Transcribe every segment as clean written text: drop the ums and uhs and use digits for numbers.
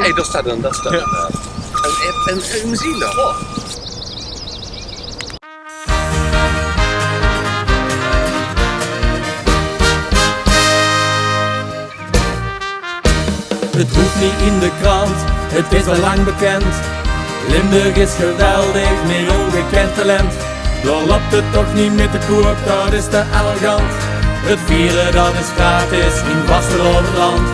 Hé, dat staat dan. Ja. En muziek dan. Oh. Het hoeft niet in de krant, het is al lang bekend. Limburg is geweldig, meer ongekend talent. Dan loopt het toch niet met de koop, dat is te elegant. Het vieren dat is gratis in Vasteloverland.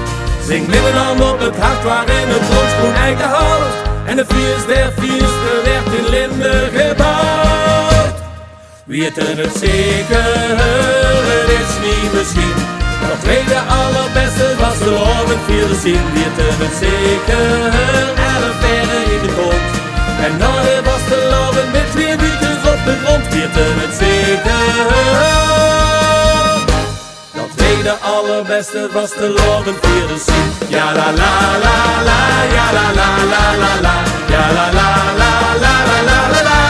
Zing met een hand op het hart waarin het handschoen eigen houdt. En de vierste werd in Limburg gebouwd. Weten het zeker, het is niet misschien. Dat tweede allerbeste was de lovend vierde zin. Weten het zeker, 11 verre in de grond. En nou was de lovend met 2 buurtjes op de grond. Weten het zeker. Dat tweede allerbeste was de lovend vierde zin. Ja la la la la, ja la la la la la. Ja la la la la la la la la.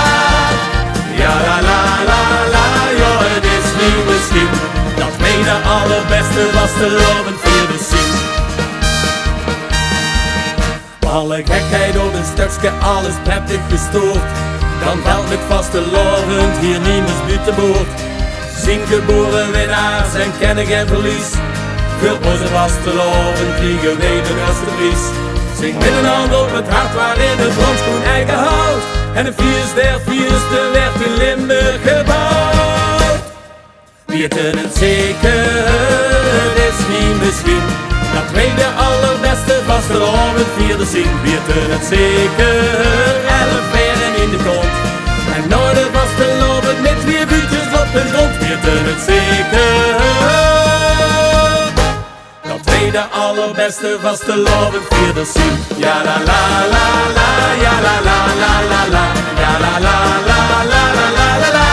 Ja la la la la, joh het is niet misschien. Dat tweede allerbeste was de lovend vierde zin. Alle gekheid op een stukje, alles prettig gestoord. Dan valt het vastelovend hier niemers buitenboord. Zing geboren winnaars en kennen geen verlies. Voor onze vastelovend kriegen wij de beste prijs. Zing met een hand op het hart waarin het handschoen eigen houdt. En de vierste werd in Limburg gebouwd. Weten het zeker, het is niet misschien. Dat tweede allerbeste vastelovend vierde zin. Weten het zeker, 11 veren in de kont. En nou de vastelovend met 2 buurtjes op de grond. Weten het zeker. Dat tweede allerbeste vastelovend vierde zin. Ja la la la la, ja la la la la la. Ja la la la la la la la la.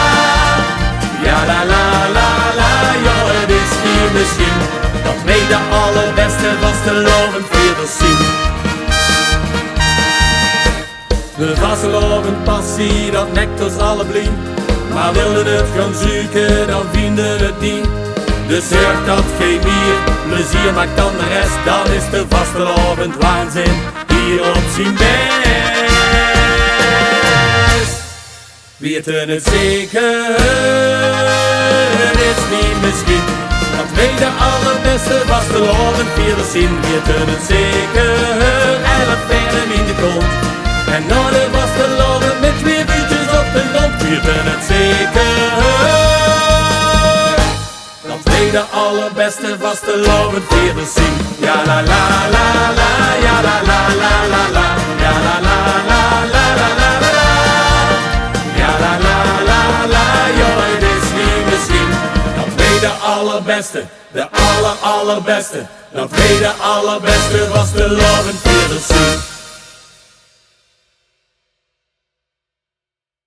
Ja la la la la, joh het is niet misschien. Dat tweede allerbeste vastelovend vierde zin. De vastelovend passie, dat nekt ons alle blien. Maar wilden het gaan zoeken, dan vinden het niet. Dus zorg dat geen bier plezier maakt dan de rest. Dan is de vastelovend waanzin hier op zijn best. Weten het zeker, het is niet misschien. Dat tweede allerbeste vastelovend vierde zin. Weten het zeker, 11 veren in de kont. En nou de vastelovend met 2 buurtjes op de grond. Weten het zeker. Dat tweede allerbeste vastelovend vierde zin. Ja la la la la, ja la la la la la. Ja la la la la la la la la. Ja la la la la, joh het is niet misschien. Dat tweede allerbeste, de allerbeste. Dat tweede allerbeste vastelovend vierde zin.